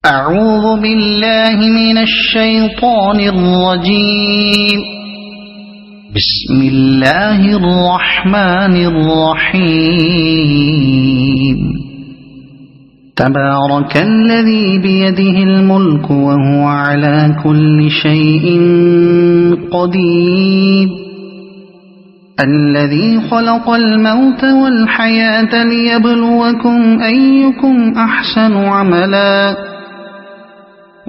أعوذ بالله من الشيطان الرجيم. بسم الله الرحمن الرحيم. تبارك الذي بيده الملك وهو على كل شيء قدير. الذي خلق الموت والحياة ليبلوكم أيكم أحسن عملا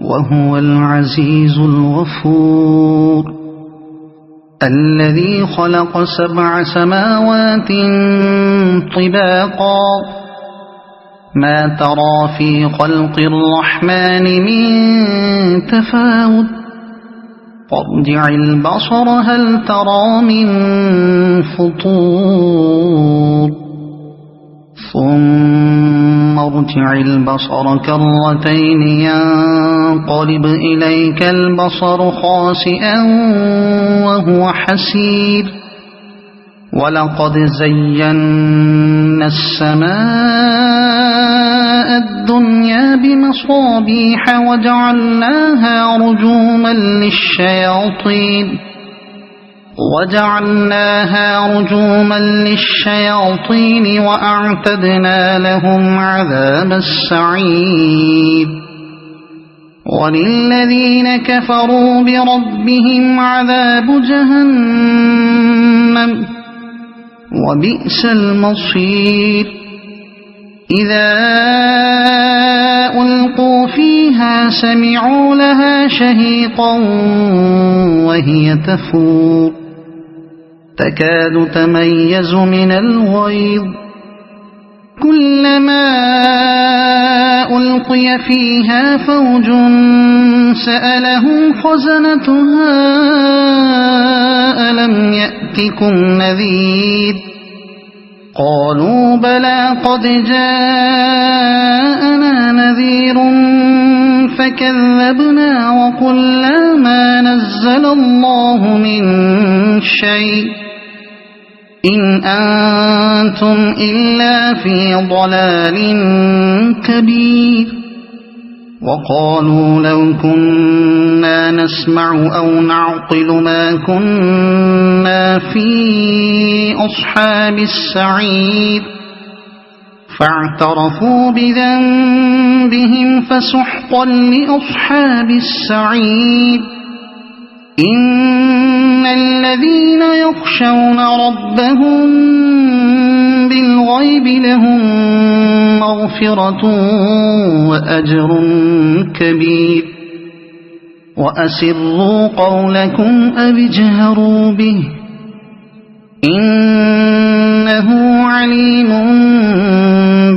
وهو العزيز الغفور. الذي خلق 7 سماوات طباقا ما ترى في خلق الرحمن من تفاوت فارجع البصر هل ترى من فطور ثم ارجع البصر كرتين ينقلب إليك البصر خاسئا وهو حسير. ولقد زينا السماء الدنيا بمصابيح وجعلناها رجوما للشياطين وأعتدنا لهم عذاب السعير. وللذين كفروا بربهم عذاب جهنم وبئس المصير. إذا ألقوا فيها سمعوا لها شهيقا وهي تفور تكاد تميز من الغيظ. كلما ألقي فيها فوج سألهم خزنتها ألم يأتكم نذير قالوا بلى قد جاءنا نذير فكذبنا وقلنا ما نزل الله من شيء إن أنتم إلا في ضلال كبير. وقالوا لو كنا نسمع أو نعقل ما كنا في أصحاب السعير فاعترفوا بذنبهم فسحقا لأصحاب السعير. إن الذين يخشون ربهم بالغيب لهم مغفرة وأجر كبير. وأسروا قولكم أو اجهروا به إنه عليم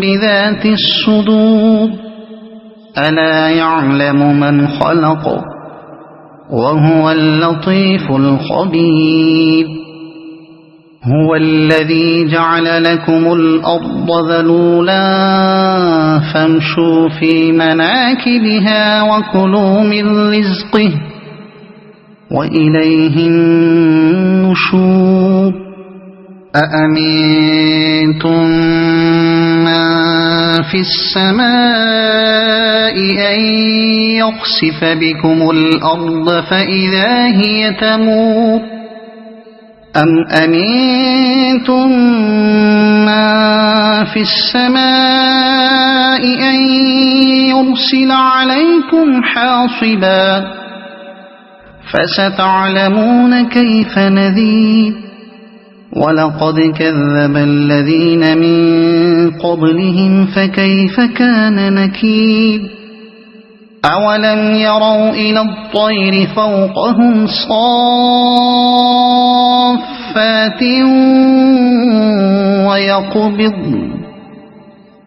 بذات الصدور. ألا يعلم من خلق وهو اللطيف الخبير. هو الذي جعل لكم الأرض ذلولا فامشوا في مناكبها وكلوا من رزقه وإليه النشور. أأمنتم من في السماء أن يخسف بكم الأرض فإذا هي تمور أم أمنتم من في السماء أن يرسل عليكم حاصبا فستعلمون كيف نذير. ولقد كذب الذين من قبلهم فكيف كان نكير. أولم يروا إلى الطير فوقهم صافات ويقبضن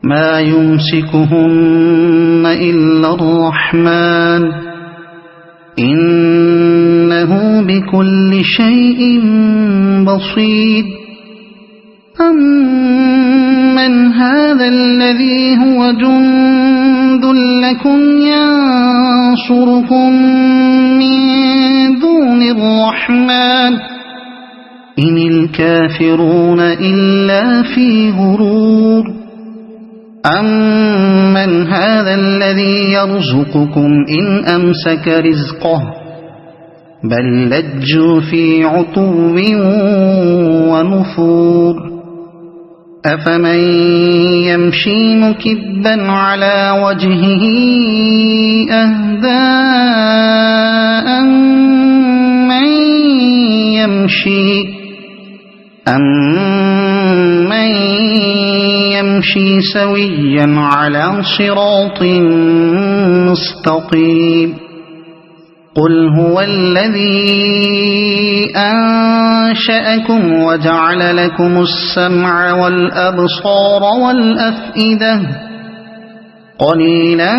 ما يمسكهن إلا الرحمن إنه بكل شيء بصير. أمن هذا الذي هو جند لكم ينصركم من دون الرحمن إن الكافرون إلا في غرور. أمن أَمَّنْ هَذَا الَّذِي يَرْزُقُكُمْ إِنْ أَمْسَكَ رِزْقَهُ بَل لَّجُّوا فِي عُتُوٍّ وَنُفُورٍ أَفَمَن يَمْشِي مُكِبًّا عَلَى وَجْهِهِ أَهْدَىٰ أَمَّن يَمْشِي سَوِيًّا عَلَى صِرَاطٍ مُّسْتَقِيمٍ قُلْ هُوَ الَّذِي أَنشَأَكُمْ وَجَعَلَ لَكُمُ السَّمْعَ وَالْأَبْصَارَ وَالْأَفْئِدَةَ قَلِيلًا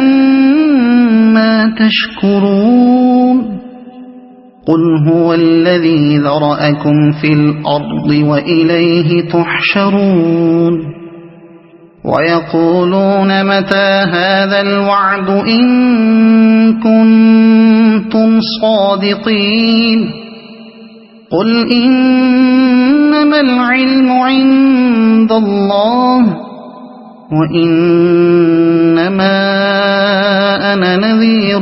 مَّا تَشْكُرُونَ قُلْ هُوَ الَّذِي ذَرَأَكُمْ فِي الْأَرْضِ وَإِلَيْهِ تُحْشَرُونَ وَيَقُولُونَ مَتَىٰ هَٰذَا الْوَعْدُ إِن كُنتُمْ صَادِقِينَ قُلْ إِنَّمَا الْعِلْمُ عِندَ اللَّهِ وَإِنَّمَا أَنَا نَذِيرٌ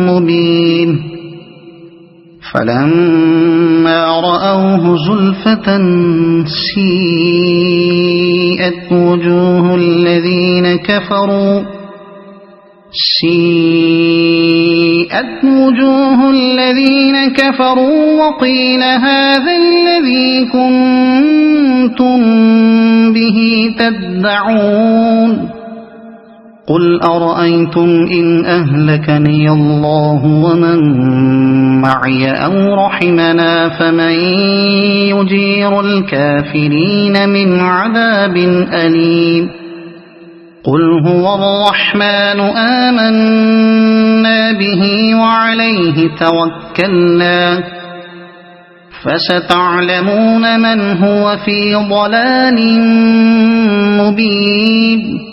مُّبِينٌ فَلَمَّا رَأَوْهُ زُلْفَةً سِيئَتْ وُجُوهُ الَّذِينَ كَفَرُوا وَقِيلَ هَٰذَا الَّذِي كُنتُم بِهِ تَدَّعُونَ قُلْ أَرَأَيْتُمْ إِنْ أَهْلَكَنِيَ اللَّهُ وَمَن مَّعِيَ أَوْ رَحِمَنَا فَمَن يُجِيرُ الْكَافِرِينَ مِنْ عَذَابٍ أَلِيمٍ قُلْ هُوَ الرَّحْمَٰنُ آمَنَّا بِهِ وَعَلَيْهِ تَوَكَّلْنَا فَسَتَعْلَمُونَ مَنْ هُوَ فِي ضَلَالٍ مُّبِينٍ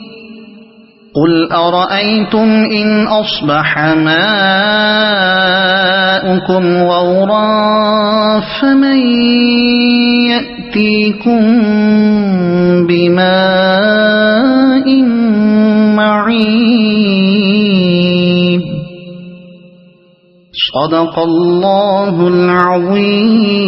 قُلْ أَرَأَيْتُمْ إِنْ أَصْبَحَ مَاؤُكُمْ غَوْرًا فَمَن يَأْتِيكُم بِمَاءٍ مَّعِينٍ صَدَقَ اللَّهُ الْعَظِيمُ.